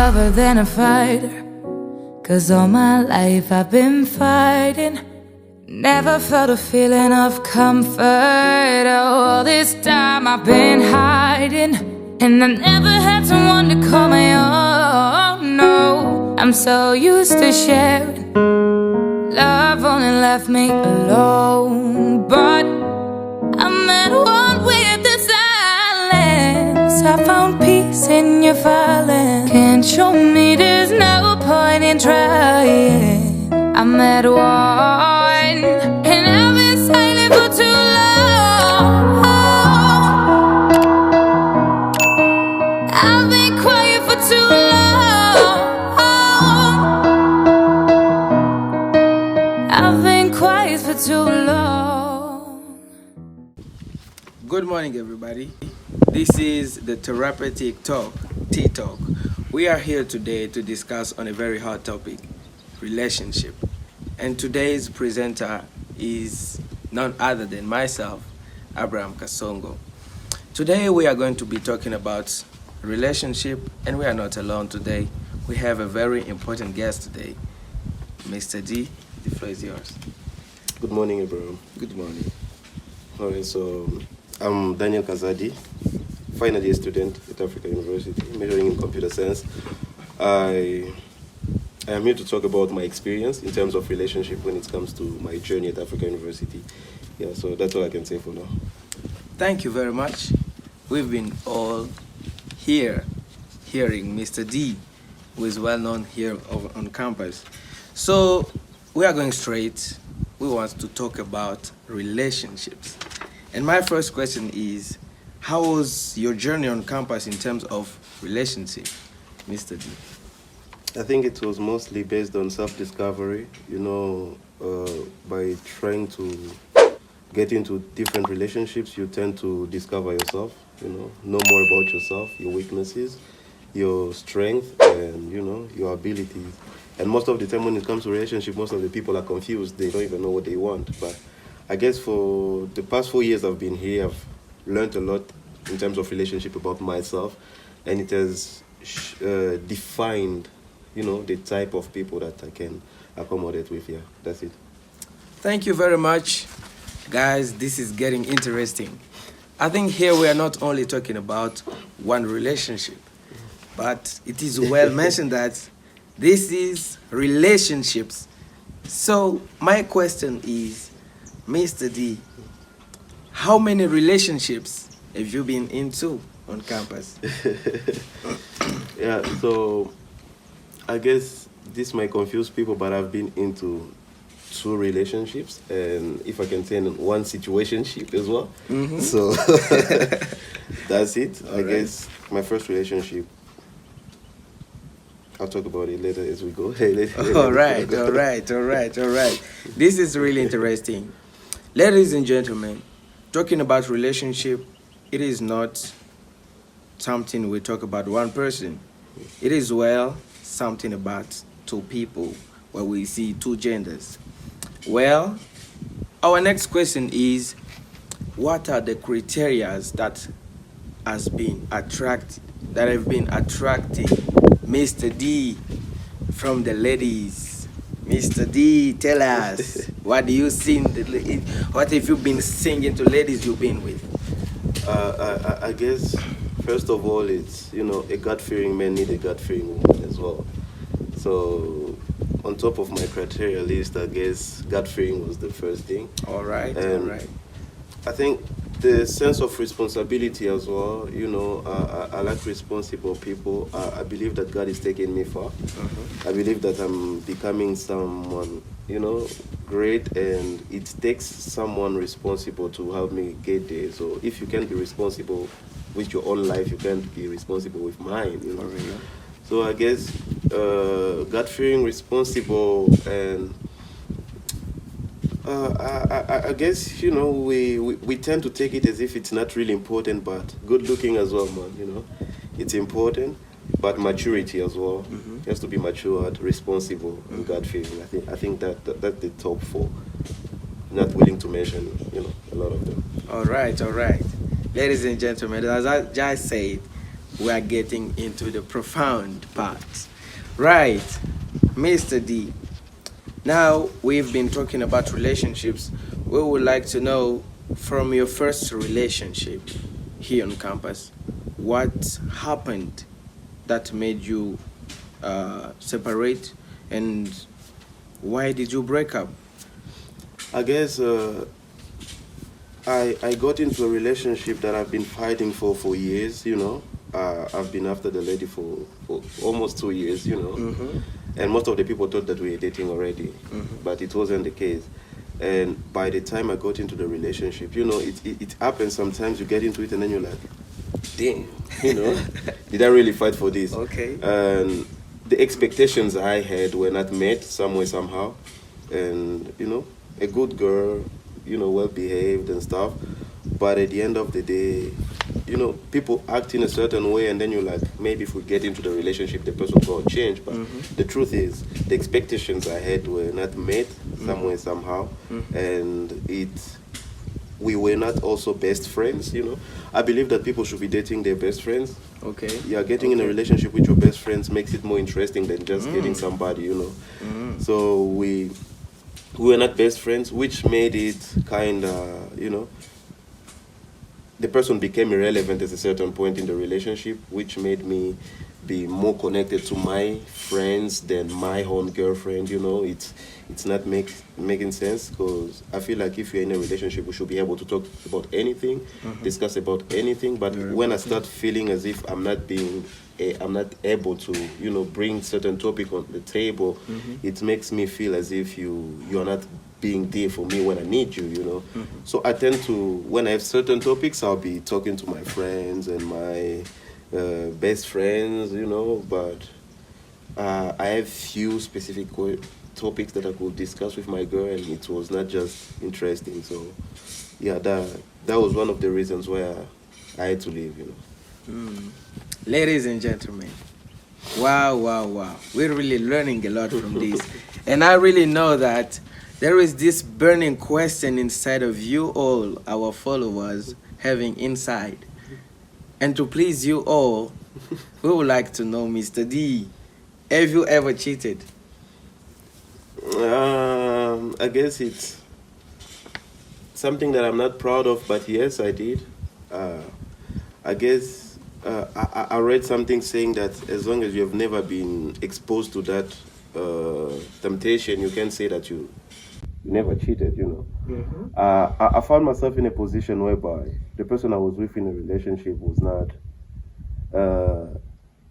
lover than a fighter, 'cause all my life I've been fighting. Never felt a feeling of comfort. All this time I've been hiding, and I never had someone to call my own. No, I'm so used to sharing. Love only left me alone, but I'm at one with the silence. I found peace in your violence. Can't show me there's no point in trying. I'm at one, and I've been silent for too long. I've been quiet for too long. I've been quiet for too long. Good morning, everybody. This is the Therapeutic Talk, T-Talk. We are here today to discuss on a very hot topic, relationship. And today's presenter is none other than myself, Abraham Kasongo. Today we are going to be talking about relationship, and we are not alone today. We have a very important guest today, Mr. D. The floor is yours. Good morning, Abraham. Good morning. Alright, so I'm Daniel Kazadi, final year student at Africa University, majoring in computer science. I am here to talk about my experience in terms of relationship when it comes to my journey at Africa University. Yeah, so that's all I can say for now. Thank you very much. We've been all here hearing Mr. D, who is well known here on campus. So we are going straight. We want to talk about relationships. And my first question is, how was your journey on campus in terms of relationship, Mr. D? I think it was mostly based on self-discovery, by trying to get into different relationships, you tend to discover yourself, know more about yourself, your weaknesses, your strength, and, your abilities. And most of the time when it comes to relationship, most of the people are confused. They don't even know what they want. But I guess for the past 4 years I've been here, I've learned a lot in terms of relationship about myself, and it has defined the type of people that I can accommodate with. Yeah, that's it. Thank you very much. Guys, this is getting interesting. I think here we are not only talking about one relationship, but it is well mentioned that this is relationships. So my question is, Mr. D, how many relationships have you been into on campus? Yeah, so I guess this might confuse people, but I've been into 2 relationships, and if I can say in one situationship as well. Mm-hmm. So that's it. I guess my first relationship, I'll talk about it later as we go. All right. This is really interesting. Ladies and gentlemen, talking about relationship, it is not something we talk about one person. It is something about 2 people, where we see 2 genders. Well, our next question is, what are the criteria that have been attracting Mr. D from the ladies? Mr. D, tell us, what do you sing? What have you been singing to ladies you've been with? I guess first of all, it's a God-fearing man need a God-fearing woman as well. So on top of my criteria list, I guess God-fearing was the first thing. All right. I think the sense of responsibility as well, I like responsible people. I believe that God is taking me far. Uh-huh. I believe that I'm becoming someone, great, and it takes someone responsible to help me get there. So if you can't be responsible with your own life, you can't be responsible with mine, For real. So I guess God-fearing, responsible, and I guess we tend to take it as if it's not really important, but good-looking as well, man. It's important, but maturity as well. Mm-hmm. It has to be matured, responsible, and God-fearing. I think that's the top 4. Not willing to mention, a lot of them. All right. Ladies and gentlemen, as I just said, we are getting into the profound part. Right, Mr. D. Now we've been talking about relationships. We would like to know from your first relationship here on campus, what happened that made you separate, and why did you break up? I guess I got into a relationship that I've been fighting for years, you know. I've been after the lady for almost 2 years, you know. And most of the people thought that we were dating already, but it wasn't the case. And by the time I got into the relationship, you know, it happens sometimes. You get into it and then you're like, damn, you know, did I really fight for this? Okay. And the expectations I had were not met some way, somehow. And, you know, a good girl, you know, well behaved and stuff. But at the end of the day, you know, people act in a certain way, and then you're like, maybe if we get into the relationship, the person will change. But the truth is, the expectations I had were not met some way, somehow. And we were not also best friends, you know. I believe that people should be dating their best friends. Okay. Yeah, getting in a relationship with your best friends makes it more interesting than just getting somebody, you know. So we were not best friends, which made it kind of, you know, the person became irrelevant at a certain point in the relationship, which made me be more connected to my friends than my own girlfriend. You know, it's not making sense, because I feel like if you're in a relationship, we should be able to talk about anything, discuss about anything. But when I start feeling as if I'm not able to, you know, bring certain topic on the table, it makes me feel as if you are not being there for me when I need you, you know. So I tend to, when I have certain topics, I'll be talking to my friends and my best friends, you know. But I have few specific topics that I could discuss with my girl, and it was not just interesting. So yeah, that was one of the reasons why I had to leave, you know. Ladies and gentlemen, wow. We're really learning a lot from this. And I really know that there is this burning question inside of you all, our followers, having inside. And to please you all, we would like to know, Mr. D, have you ever cheated? I guess it's something that I'm not proud of, but yes, I did. I guess I read something saying that as long as you have never been exposed to that temptation, you can say that you never cheated, you know. I found myself in a position whereby the person I was with in a relationship was not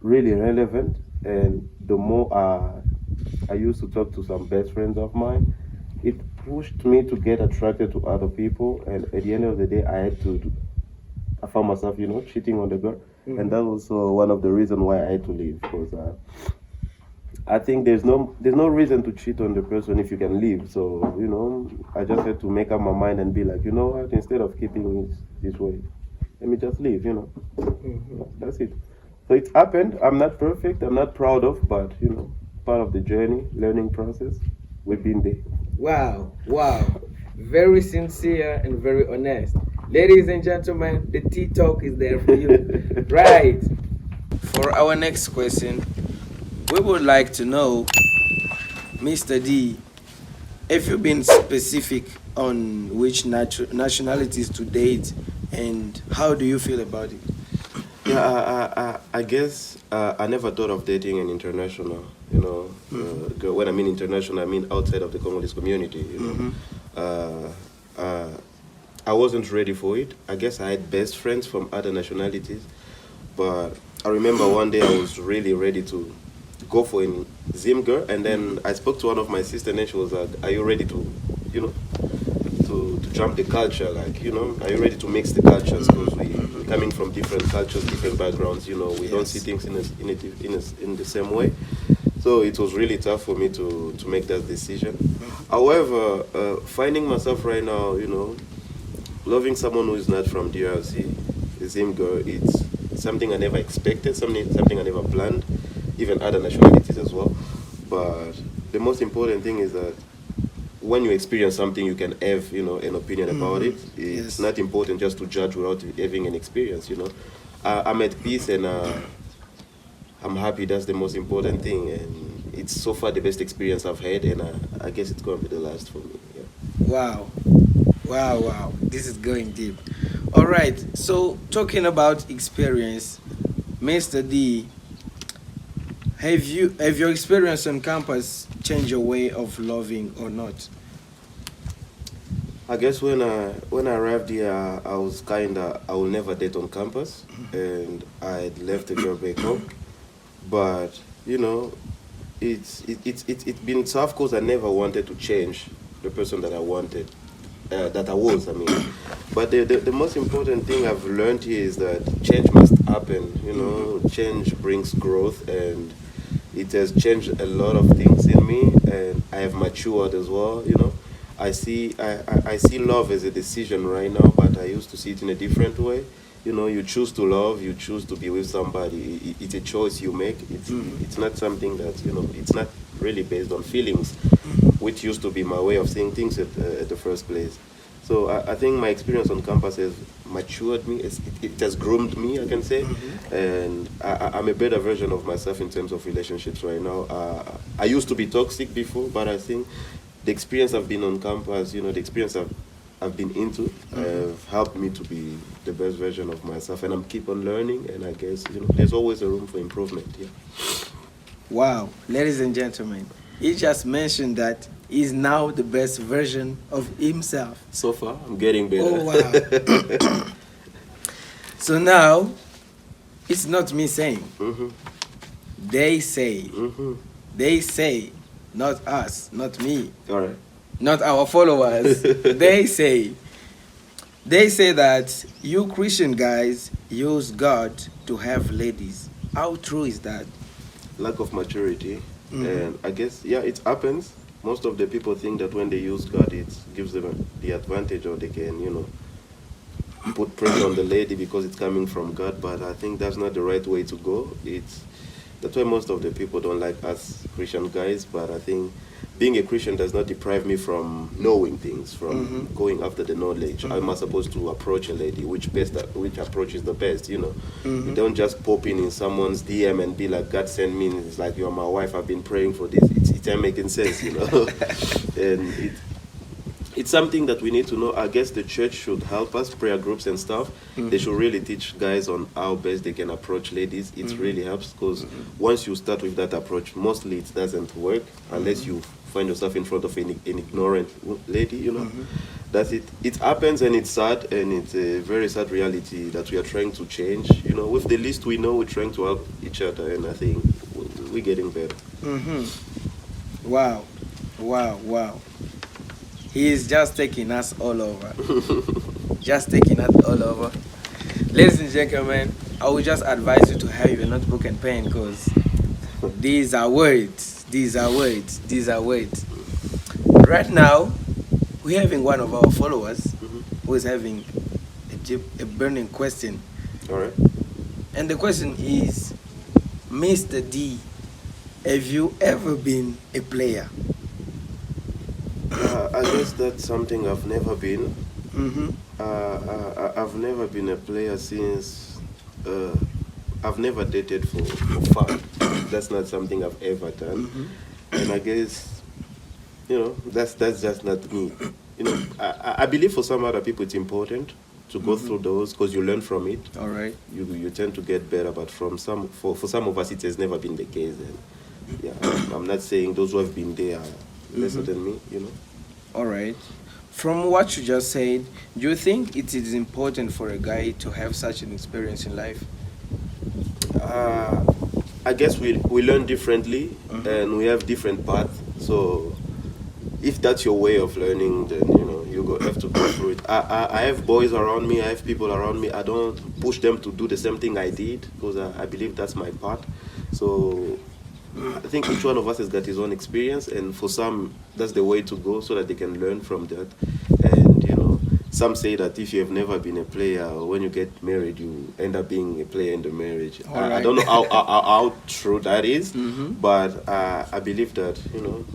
really relevant, and the more I used to talk to some best friends of mine, it pushed me to get attracted to other people, and at the end of the day, I found myself, you know, cheating on the girl, and that was one of the reasons why I had to leave, because I think there's no reason to cheat on the person if you can leave. So, you know, I just had to make up my mind and be like, you know what, instead of keeping it this way, let me just leave, you know. That's it. So it happened. I'm not perfect. I'm not proud of, but, you know, part of the journey, learning process. We've been there. Wow. Very sincere and very honest. Ladies and gentlemen, the Tea Talk is there for you. Right. For our next question, we would like to know, Mr. D, if you've been specific on which nationalities to date, and how do you feel about it? Yeah, I guess I never thought of dating an international, you know. Girl. When I mean international, I mean outside of the Congolese community, you know. I wasn't ready for it. I guess I had best friends from other nationalities, but I remember one day I was really ready to go for a Zim girl, and then I spoke to one of my sisters, and then she was like, are you ready to, you know, to jump the culture, like, you know, are you ready to mix the cultures, because we're coming from different cultures, different backgrounds, you know, we don't see things in the same way. So it was really tough for me to make that decision. However, finding myself right now, you know, loving someone who is not from DRC, the Zim girl, it's something I never expected, something I never planned, even other nationalities as well. But the most important thing is that when you experience something, you can have, you know, an opinion about it. It's not important just to judge without having an experience, you know. I'm at peace, and I'm happy. That's the most important thing, and it's so far the best experience I've had, and I guess it's gonna be the last for me. Yeah. Wow. Wow. This is going deep. All right. So, talking about experience, Mr. D, have your experience on campus changed your way of loving or not? I guess when I arrived here, I was I will never date on campus, and I left the girl back home. But you know, it's been tough because I never wanted to change the person that I wanted, that I was. I mean, but the most important thing I've learned here is that change must happen. You know, change brings growth, and it has changed a lot of things in me, and I have matured as well. You know, I see love as a decision right now, but I used to see it in a different way. You know, you choose to love, you choose to be with somebody. It's a choice you make. It's not something that, you know, it's not really based on feelings, which used to be my way of seeing things at the first place. So I think my experience on campus has matured me. It has groomed me, I can say, and I'm a better version of myself in terms of relationships right now. I used to be toxic before, but I think the experience I've been on campus, you know, the experience I've been into have helped me to be the best version of myself, and I'm keep on learning, and I guess, you know, there's always a room for improvement. Yeah. Wow, ladies and gentlemen, he just mentioned that he's now the best version of himself. So far, I'm getting better. Oh wow. So now, it's not me saying. They say. They say, not us, not me. All right. Not our followers. They say that you Christian guys use God to have ladies. How true is that? Lack of maturity, and I guess, yeah, it happens. Most of the people think that when they use God, it gives them the advantage, or they can, you know, put pressure on the lady because it's coming from God. But I think that's not the right way to go. That's why most of the people don't like us Christian guys. But I think being a Christian does not deprive me from knowing things, from going after the knowledge. How am I supposed to approach a lady? Which approach is the best? You know, you don't just pop in someone's DM and be like, God sent me. It's like, you're my wife. I've been praying for this. It's not making sense, you know. And it's something that we need to know. I guess the church should help us, prayer groups and stuff. They should really teach guys on how best they can approach ladies. It really helps, because once you start with that approach, mostly it doesn't work unless you find yourself in front of an ignorant lady, you know. That's it. It happens, and it's sad, and it's a very sad reality that we are trying to change. You know, with the least we know, we're trying to help each other, and I think we're getting better. Wow. He is just taking us all over. Just taking us all over. Ladies and gentlemen, I would just advise you to have your notebook and pen, because these are words. These are words. Right now, we're having one of our followers who is having a burning question. All right. And the question is, Mr. D, have you ever been a player? I guess that's something I've never been. I've never been a player since I've never dated for fun. That's not something I've ever done. And I guess, you know, that's just not me. You know, I believe for some other people it's important to go through those, because you learn from it. All right. You tend to get better, but for some of us it has never been the case. And yeah, I'm not saying those who have been there are lesser than me, you know. All right. From what you just said, do you think it is important for a guy to have such an experience in life? I guess we learn differently, and we have different paths. So if that's your way of learning, then, you know, have to go through it. I have boys around me, I have people around me. I don't push them to do the same thing I did, because I believe that's my part. So I think each one of us has got his own experience, and for some, that's the way to go, so that they can learn from that. And, you know, some say that if you have never been a player, when you get married, you end up being a player in the marriage. I don't know how true that is, but I believe that, you know,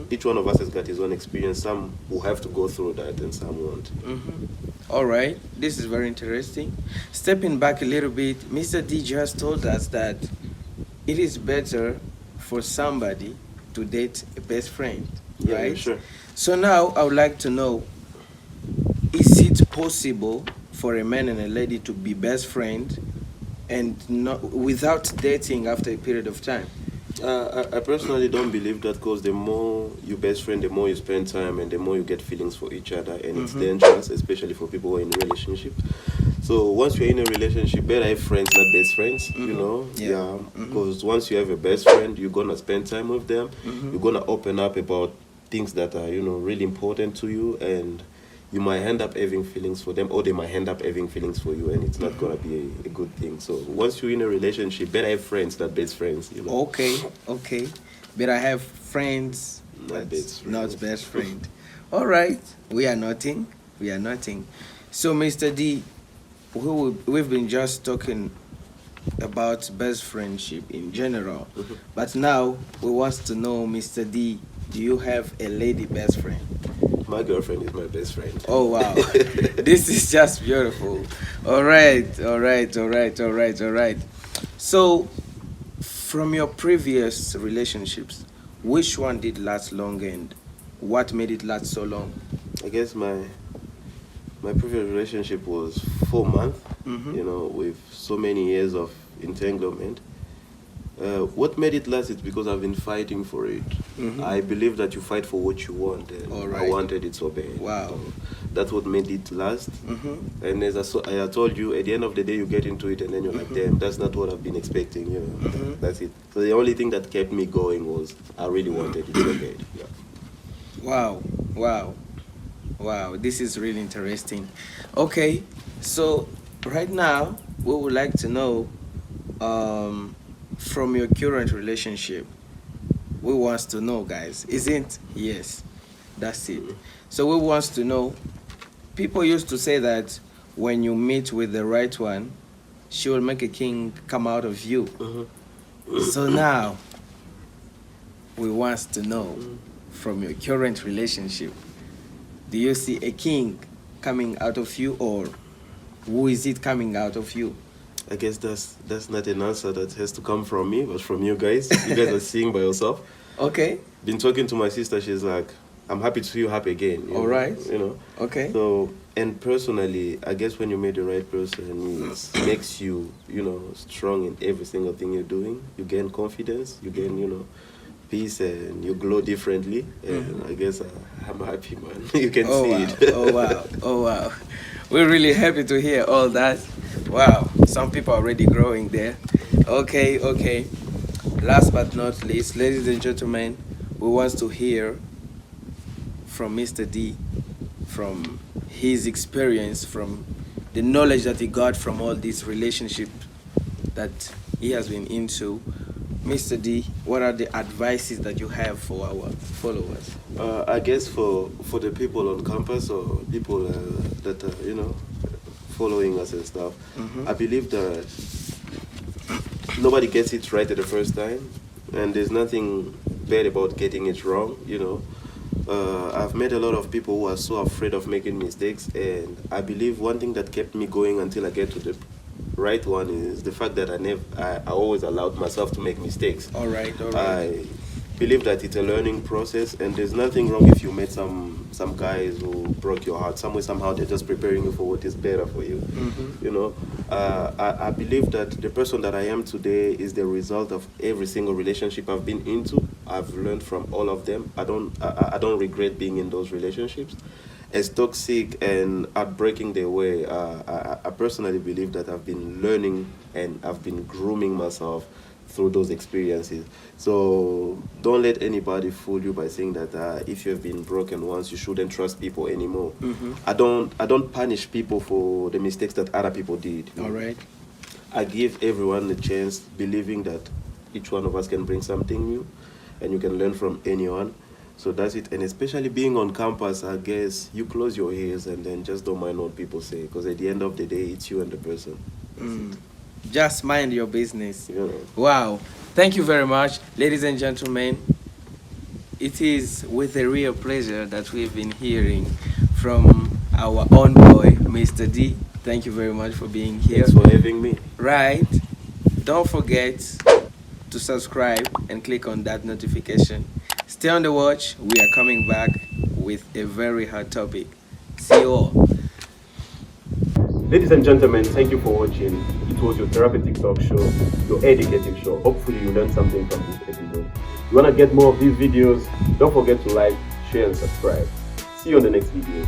each one of us has got his own experience. Some will have to go through that, and some won't. All right, this is very interesting. Stepping back a little bit, Mr. D just told us that it is better for somebody to date a best friend, Yeah, right? sure. So now I would like to know, is it possible for a man and a lady to be best friend and not without dating after a period of time? I personally don't believe that, because the more you best friend, the more you spend time and the more you get feelings for each other, and it's dangerous, especially for people who are in relationship. So once you're in a relationship, better have friends, not best friends. You know, Yeah. because once you have a best friend, you're gonna spend time with them. You're gonna open up about things that are really important to you, and you might end up having feelings for them, or they might end up having feelings for you, and it's not gonna be a good thing. So once you're in a relationship, better have friends, not best friends. Okay. But I have friends, Not but best not friends. best friend. All right, we are nothing. So, Mr. D, we've been just talking about best friendship in general, but now we want to know, Mr. D, do you have a lady best friend? My girlfriend is my best friend. Oh wow, this is just beautiful. All right. So, from your previous relationships, which one did last long and what made it last so long? I guess my previous relationship was 4 months, with so many years of entanglement. What made it last is because I've been fighting for it. I believe that you fight for what you want, and All I right. wanted it so bad. Wow. So that's what made it last. And as I told you, at the end of the day, you get into it, and then you're like, damn, that's not what I've been expecting. That's it. So the only thing that kept me going was I really wanted it so bad. Yeah. Wow, this is really interesting. Okay, so right now we would like to know, from your current relationship, we wants to know, guys, isn't? Yes, that's it. So we wants to know, people used to say that when you meet with the right one, she will make a king come out of you. So now we wants to know, from your current relationship, do you see a king coming out of you, or who is it coming out of you? I guess that's not an answer that has to come from me, but from you guys. You guys are seeing by yourself. Okay. Been talking to my sister. She's like, I'm happy to see you happy again. All right. Okay. So, and personally, I guess when you meet the right person, it makes you, strong in every single thing you're doing. You gain confidence. You gain, peace, and you glow differently. And I guess I'm happy, man. You can see it. Oh wow. We're really happy to hear all that. Wow, some people are already growing there. Okay. Last but not least, ladies and gentlemen, we want to hear from Mr. D, from his experience, from the knowledge that he got from all these relationships that he has been into. Mr. D, what are the advices that you have for our followers? I guess for the people on campus, or people that are, following us and stuff, I believe that nobody gets it right at the first time, and there's nothing bad about getting it wrong. I've met a lot of people who are so afraid of making mistakes, and I believe one thing that kept me going until I get to the right one is the fact that I always allowed myself to make mistakes. All right. I believe that it's a learning process, and there's nothing wrong if you met some guys who broke your heart. Somehow they're just preparing you for what is better for you. I believe that the person that I am today is the result of every single relationship I've been into. I've learned from all of them. I don't regret being in those relationships. As toxic and heartbreaking they were, I personally believe that I've been learning and I've been grooming myself through those experiences. So don't let anybody fool you by saying that if you've been broken once, you shouldn't trust people anymore. I don't punish people for the mistakes that other people did. All right. I give everyone a chance, believing that each one of us can bring something new, and you can learn from anyone. So that's it. And especially being on campus, I guess you close your ears and then just don't mind what people say, because at the end of the day, it's you and the person. Just mind your business. Yeah. Wow. Thank you very much, ladies and gentlemen. It is with a real pleasure that we've been hearing from our own boy, Mr. D, thank you very much for being here. Thanks for having me. Right. Don't forget to subscribe and click on that notification. Stay on the watch. We are coming back with a very hot topic. See you all. Ladies and gentlemen, thank you for watching. It was your Therapeutic Talk show, your educative show. Hopefully you learned something from this episode. If you want to get more of these videos, don't forget to like, share and subscribe. See you on the next video.